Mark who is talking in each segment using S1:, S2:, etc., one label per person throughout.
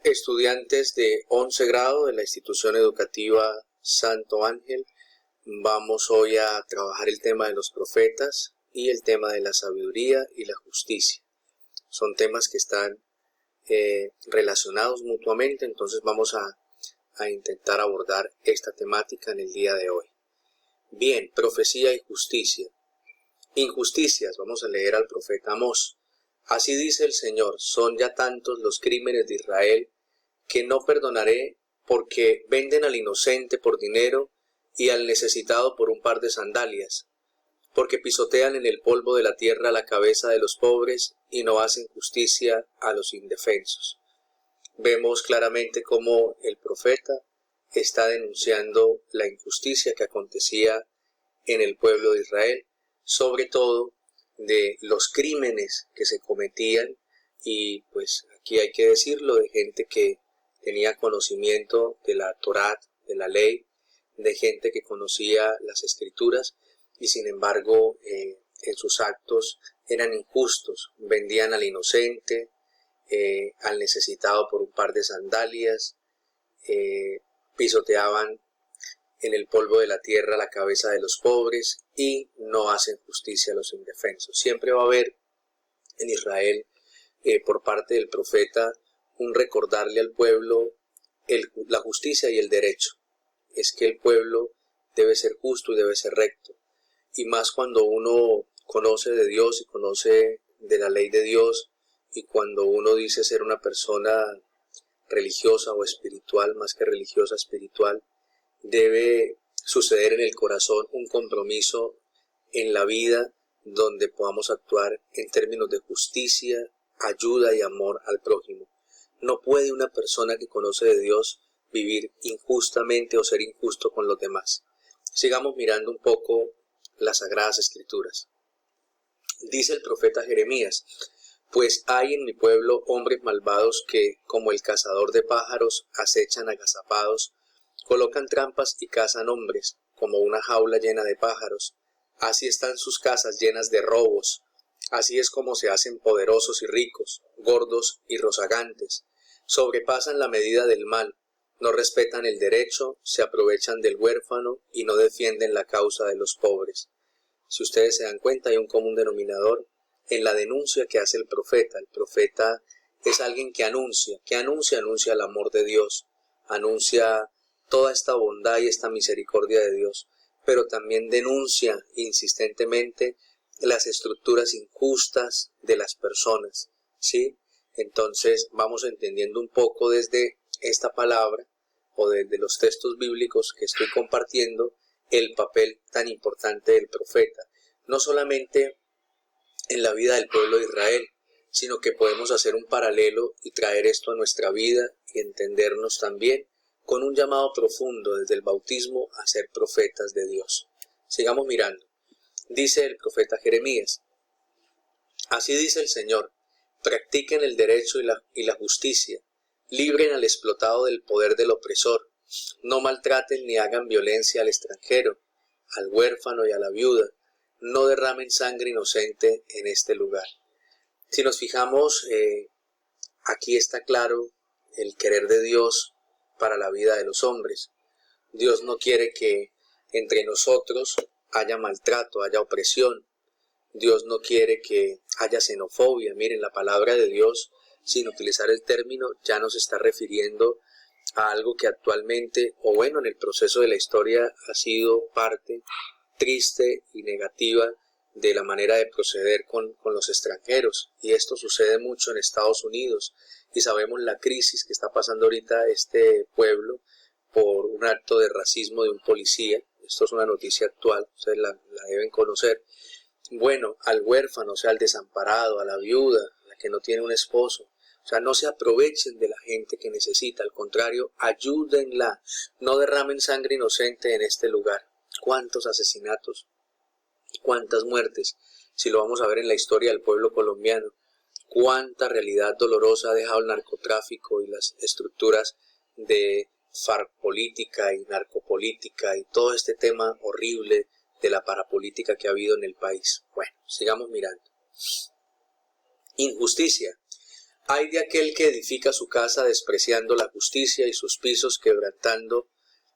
S1: Estudiantes de 11 grado de la institución educativa Santo Ángel, vamos hoy a trabajar el tema de los profetas y el tema de la sabiduría y la justicia. Son temas que están relacionados mutuamente, entonces vamos a intentar abordar esta temática en el día de hoy. Bien, profecía y justicia. Injusticias, vamos a leer al profeta Amós. Así dice el Señor, son ya tantos los crímenes de Israel que no perdonaré, porque venden al inocente por dinero y al necesitado por un par de sandalias, porque pisotean en el polvo de la tierra la cabeza de los pobres y no hacen justicia a los indefensos. Vemos claramente cómo el profeta está denunciando la injusticia que acontecía en el pueblo de Israel, sobre todo de los crímenes que se cometían, y pues aquí hay que decirlo, de gente que tenía conocimiento de la Torá, de la ley, de gente que conocía las escrituras y sin embargo en sus actos eran injustos, vendían al inocente, al necesitado por un par de sandalias, pisoteaban en el polvo de la tierra la cabeza de los pobres y no hacen justicia a los indefensos. Siempre va a haber en Israel por parte del profeta un recordarle al pueblo la justicia y el derecho. Es que el pueblo debe ser justo y debe ser recto. Y más cuando uno conoce de Dios y conoce de la ley de Dios, y cuando uno dice ser una persona religiosa o espiritual, más que religiosa, espiritual, debe suceder en el corazón un compromiso en la vida donde podamos actuar en términos de justicia, ayuda y amor al prójimo. No puede una persona que conoce de Dios vivir injustamente o ser injusto con los demás. Sigamos mirando un poco las Sagradas Escrituras. Dice el profeta Jeremías, pues hay en mi pueblo hombres malvados que, como el cazador de pájaros, acechan agazapados, colocan trampas y cazan hombres, como una jaula llena de pájaros. Así están sus casas llenas de robos. Así es como se hacen poderosos y ricos, gordos y rozagantes. Sobrepasan la medida del mal, no respetan el derecho, se aprovechan del huérfano y no defienden la causa de los pobres. Si ustedes se dan cuenta, hay un común denominador en la denuncia que hace el profeta. El profeta es alguien que anuncia el amor de Dios, anuncia toda esta bondad y esta misericordia de Dios, pero también denuncia insistentemente las estructuras injustas de las personas, ¿sí? Entonces vamos entendiendo un poco desde esta palabra o desde los textos bíblicos que estoy compartiendo el papel tan importante del profeta, no solamente en la vida del pueblo de Israel, sino que podemos hacer un paralelo y traer esto a nuestra vida y entendernos también con un llamado profundo desde el bautismo a ser profetas de Dios. Sigamos mirando. Dice el profeta Jeremías, así dice el Señor, practiquen el derecho y la justicia, libren al explotado del poder del opresor, no maltraten ni hagan violencia al extranjero, al huérfano y a la viuda, no derramen sangre inocente en este lugar. Si nos fijamos, aquí está claro el querer de Dios para la vida de los hombres. Dios no quiere que entre nosotros haya maltrato, haya opresión. Dios no quiere que haya xenofobia. Miren, la palabra de Dios, sin utilizar el término, ya nos está refiriendo a algo que actualmente, o bueno, en el proceso de la historia ha sido parte triste y negativa de la manera de proceder con los extranjeros. Y esto sucede mucho en Estados Unidos. Y sabemos la crisis que está pasando ahorita este pueblo por un acto de racismo de un policía. Esto es una noticia actual, ustedes la deben conocer. Bueno, al huérfano, o sea, al desamparado, a la viuda, a la que no tiene un esposo. O sea, no se aprovechen de la gente que necesita, al contrario, ayúdenla. No derramen sangre inocente en este lugar. ¿Cuántos asesinatos? ¿Cuántas muertes? Si lo vamos a ver en la historia del pueblo colombiano. Cuánta realidad dolorosa ha dejado el narcotráfico y las estructuras de farpolítica y narcopolítica y todo este tema horrible de la parapolítica que ha habido en el país. Bueno, sigamos mirando. Injusticia. Ay de aquel que edifica su casa despreciando la justicia y sus pisos quebrantando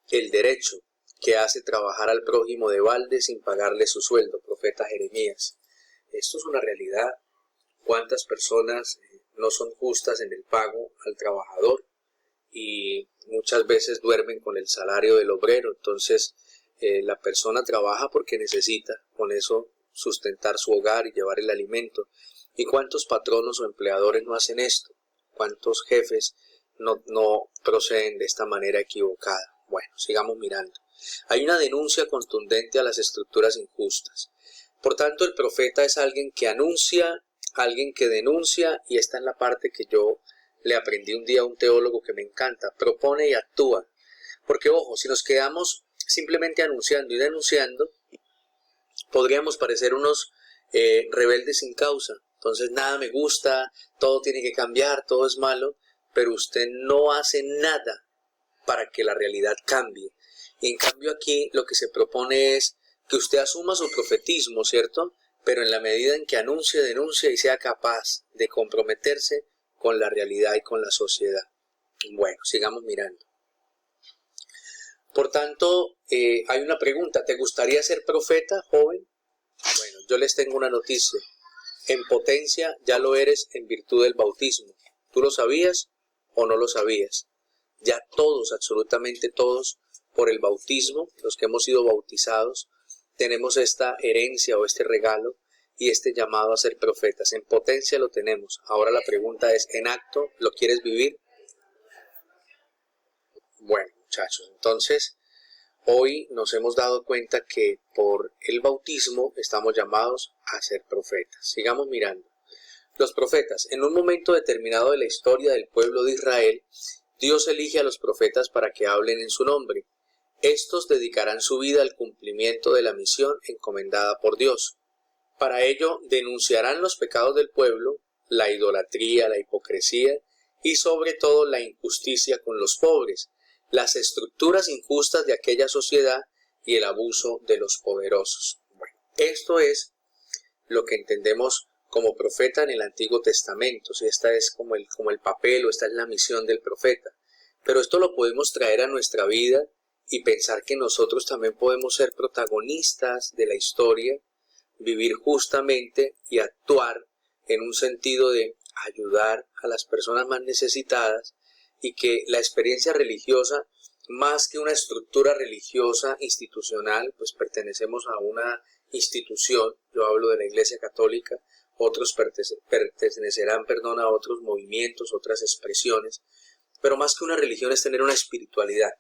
S1: el derecho, que hace trabajar al prójimo de balde sin pagarle su sueldo. Profeta Jeremías. Esto es una realidad. ¿Cuántas personas no son justas en el pago al trabajador? Y muchas veces duermen con el salario del obrero. Entonces la persona trabaja porque necesita con eso sustentar su hogar y llevar el alimento. ¿Y cuántos patronos o empleadores no hacen esto? ¿Cuántos jefes no proceden de esta manera equivocada? Bueno, sigamos mirando. Hay una denuncia contundente a las estructuras injustas. Por tanto, el profeta es alguien que anuncia, alguien que denuncia, y esta es la parte que yo le aprendí un día a un teólogo que me encanta: propone y actúa. Porque, ojo, si nos quedamos simplemente anunciando y denunciando, podríamos parecer unos rebeldes sin causa. Entonces, nada me gusta, todo tiene que cambiar, todo es malo, pero usted no hace nada para que la realidad cambie. Y en cambio aquí lo que se propone es que usted asuma su profetismo, ¿cierto? Pero en la medida en que anuncie, denuncie y sea capaz de comprometerse con la realidad y con la sociedad. Bueno, sigamos mirando. Por tanto, hay una pregunta: ¿te gustaría ser profeta, joven? Bueno, yo les tengo una noticia. En potencia ya lo eres en virtud del bautismo. ¿Tú lo sabías o no lo sabías? Ya todos, absolutamente todos, por el bautismo, los que hemos sido bautizados, tenemos esta herencia o este regalo y este llamado a ser profetas. En potencia lo tenemos. Ahora la pregunta es: ¿en acto lo quieres vivir? Bueno, muchachos, entonces hoy nos hemos dado cuenta que por el bautismo estamos llamados a ser profetas. Sigamos mirando. Los profetas. En un momento determinado de la historia del pueblo de Israel, Dios elige a los profetas para que hablen en su nombre. Estos dedicarán su vida al cumplimiento de la misión encomendada por Dios. Para ello denunciarán los pecados del pueblo, la idolatría, la hipocresía y sobre todo la injusticia con los pobres, las estructuras injustas de aquella sociedad y el abuso de los poderosos. Bueno, esto es lo que entendemos como profeta en el Antiguo Testamento. ¿Sí? Esta es como el papel, o esta es la misión del profeta. Pero esto lo podemos traer a nuestra vida y pensar que nosotros también podemos ser protagonistas de la historia, vivir justamente y actuar en un sentido de ayudar a las personas más necesitadas, y que la experiencia religiosa, más que una estructura religiosa institucional, pues pertenecemos a una institución. Yo hablo de la Iglesia Católica, otros pertenecerán a otros movimientos, otras expresiones, pero más que una religión es tener una espiritualidad,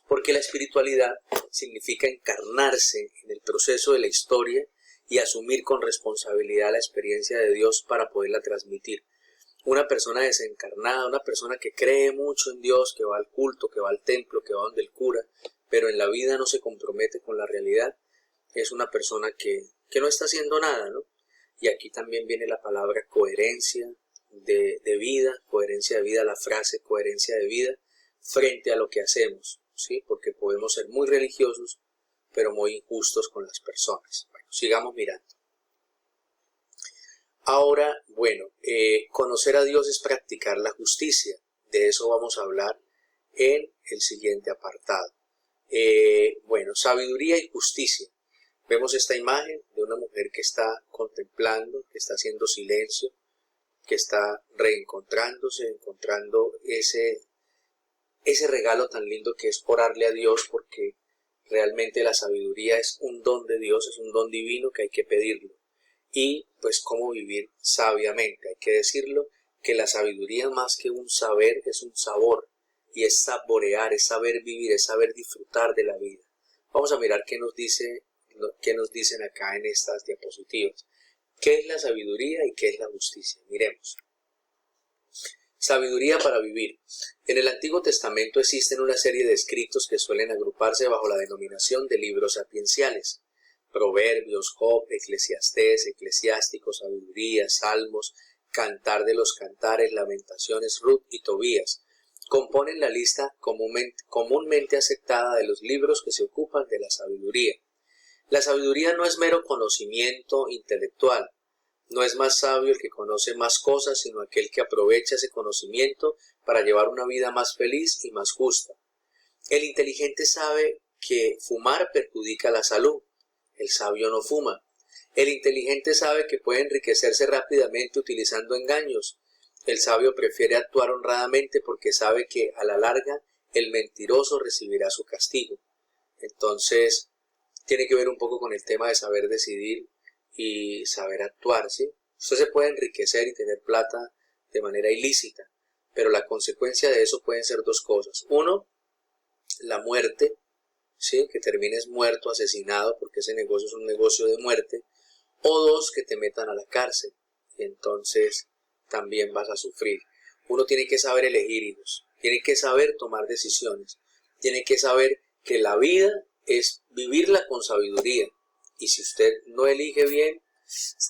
S1: porque la espiritualidad significa encarnarse en el proceso de la historia y asumir con responsabilidad la experiencia de Dios para poderla transmitir. Una persona desencarnada, una persona que cree mucho en Dios, que va al culto, que va al templo, que va donde el cura, pero en la vida no se compromete con la realidad, es una persona que no está haciendo nada, ¿no? Y aquí también viene la palabra coherencia de vida, la frase coherencia de vida frente a lo que hacemos, ¿sí? Porque podemos ser muy religiosos, pero muy injustos con las personas. Bueno, sigamos mirando. Ahora, bueno, conocer a Dios es practicar la justicia. De eso vamos a hablar en el siguiente apartado. Bueno, sabiduría y justicia. Vemos esta imagen de una mujer que está contemplando, que está haciendo silencio, que está reencontrándose, encontrando ese regalo tan lindo que es orarle a Dios, porque realmente la sabiduría es un don de Dios, es un don divino que hay que pedirlo. Y pues cómo vivir sabiamente, hay que decirlo, que la sabiduría más que un saber es un sabor, y es saborear, es saber vivir, es saber disfrutar de la vida. Vamos a mirar qué nos dicen acá en estas diapositivas. ¿Qué es la sabiduría y qué es la justicia? Miremos. Sabiduría para vivir. En el Antiguo Testamento existen una serie de escritos que suelen agruparse bajo la denominación de libros sapienciales. Proverbios, Job, Eclesiastés, Eclesiástico, Sabiduría, Salmos, Cantar de los Cantares, Lamentaciones, Ruth y Tobías componen la lista comúnmente aceptada de los libros que se ocupan de la sabiduría. La sabiduría no es mero conocimiento intelectual, No es más sabio el que conoce más cosas, sino aquel que aprovecha ese conocimiento para llevar una vida más feliz y más justa. El inteligente sabe que fumar perjudica la salud. El sabio no fuma. El inteligente sabe que puede enriquecerse rápidamente utilizando engaños. El sabio prefiere actuar honradamente porque sabe que a la larga el mentiroso recibirá su castigo. Entonces, tiene que ver un poco con el tema de saber decidir y saber actuar, ¿sí? Usted se puede enriquecer y tener plata de manera ilícita, pero la consecuencia de eso pueden ser dos cosas. Uno, la muerte, ¿sí? Que termines muerto, asesinado, porque ese negocio es un negocio de muerte. O dos, que te metan a la cárcel, y entonces también vas a sufrir. Uno tiene que saber elegir, hijos, tiene que saber tomar decisiones, tiene que saber que la vida es vivirla con sabiduría, y si usted no elige bien,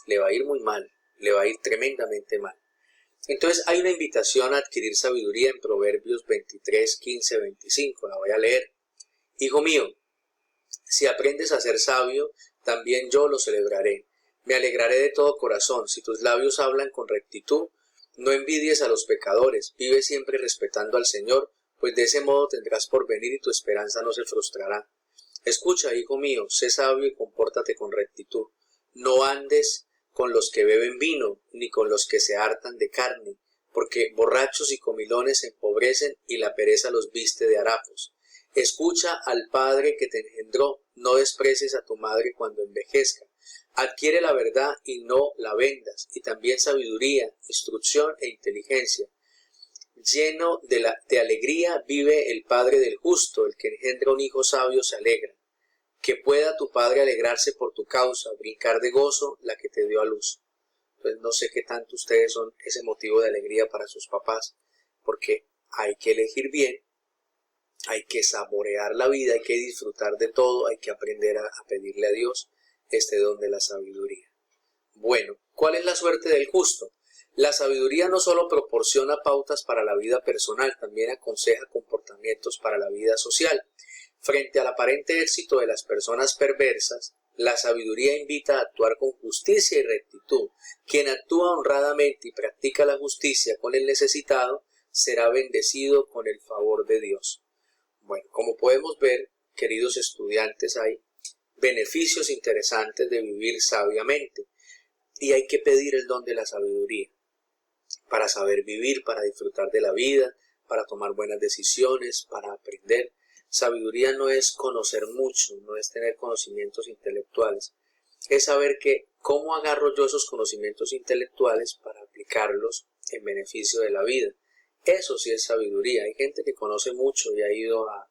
S1: le va a ir muy mal, le va a ir tremendamente mal. Entonces hay una invitación a adquirir sabiduría en Proverbios 23, 15, 25, la voy a leer. Hijo mío, si aprendes a ser sabio, también yo lo celebraré. Me alegraré de todo corazón, si tus labios hablan con rectitud. No envidies a los pecadores, vive siempre respetando al Señor, pues de ese modo tendrás porvenir y tu esperanza no se frustrará. Escucha, hijo mío, sé sabio y compórtate con rectitud. No andes con los que beben vino, ni con los que se hartan de carne, porque borrachos y comilones se empobrecen y la pereza los viste de harapos. Escucha al Padre que te engendró, no desprecies a tu madre cuando envejezca. Adquiere la verdad y no la vendas, y también sabiduría, instrucción e inteligencia. Lleno de alegría vive el Padre del justo, el que engendra un hijo sabio se alegra. Que pueda tu Padre alegrarse por tu causa, brincar de gozo la que te dio a luz. Entonces no sé qué tanto ustedes son ese motivo de alegría para sus papás, porque hay que elegir bien, hay que saborear la vida, hay que disfrutar de todo, hay que aprender a pedirle a Dios este don de la sabiduría. Bueno, ¿cuál es la suerte del justo? La sabiduría no solo proporciona pautas para la vida personal, también aconseja comportamientos para la vida social. Frente al aparente éxito de las personas perversas, la sabiduría invita a actuar con justicia y rectitud. Quien actúa honradamente y practica la justicia con el necesitado, será bendecido con el favor de Dios. Bueno, como podemos ver, queridos estudiantes, hay beneficios interesantes de vivir sabiamente y hay que pedir el don de la sabiduría para saber vivir, para disfrutar de la vida, para tomar buenas decisiones, para aprender. Sabiduría no es conocer mucho, no es tener conocimientos intelectuales, es saber que cómo agarro yo esos conocimientos intelectuales para aplicarlos en beneficio de la vida. Eso sí es sabiduría. Hay gente que conoce mucho y ha ido a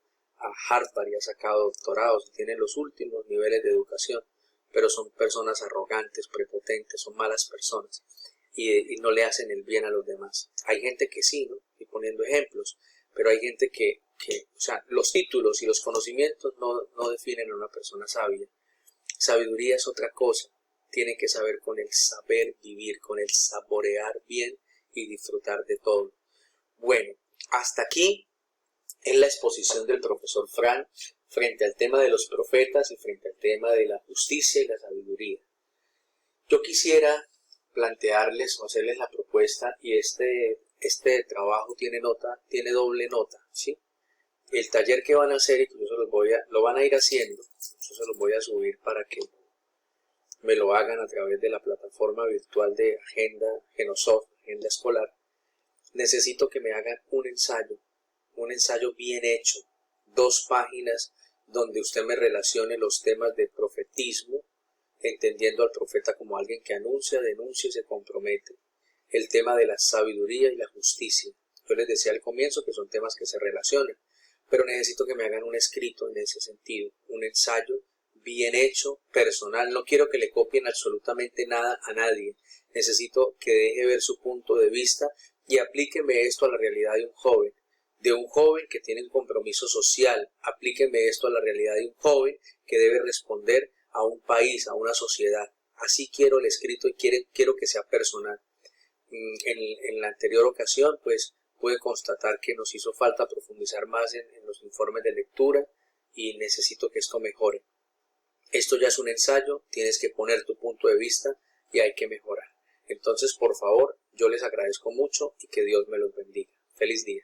S1: Harvard y ha sacado doctorados y tiene los últimos niveles de educación, pero son personas arrogantes, prepotentes, son malas personas y no le hacen el bien a los demás. Hay gente que sí, ¿no? Y poniendo ejemplos, pero hay gente que o sea, los títulos y los conocimientos no definen a una persona sabia. Sabiduría es otra cosa. Tiene que saber con el saber vivir, con el saborear bien y disfrutar de todo. Bueno, hasta aquí es la exposición del profesor Frank frente al tema de los profetas y frente al tema de la justicia y la sabiduría. Yo quisiera plantearles o hacerles la propuesta, y este trabajo tiene doble nota, ¿sí? El taller que van a hacer, y que yo lo van a ir haciendo, yo se los voy a subir para que me lo hagan a través de la plataforma virtual de Genosoft, Agenda Escolar. Necesito que me hagan un ensayo bien hecho, 2 páginas donde usted me relacione los temas de profetismo, entendiendo al profeta como alguien que anuncia, denuncia y se compromete. El tema de la sabiduría y la justicia. Yo les decía al comienzo que son temas que se relacionan, pero necesito que me hagan un escrito en ese sentido, un ensayo bien hecho, personal. No quiero que le copien absolutamente nada a nadie. Necesito que deje ver su punto de vista y aplíqueme esto a la realidad de un joven que tiene un compromiso social. Aplíqueme esto a la realidad de un joven que debe responder a un país, a una sociedad. Así quiero el escrito y quiero que sea personal. En la anterior ocasión, pues, pude constatar que nos hizo falta profundizar más en los informes de lectura y necesito que esto mejore. Esto ya es un ensayo, tienes que poner tu punto de vista y hay que mejorar. Entonces, por favor, yo les agradezco mucho y que Dios me los bendiga. Feliz día.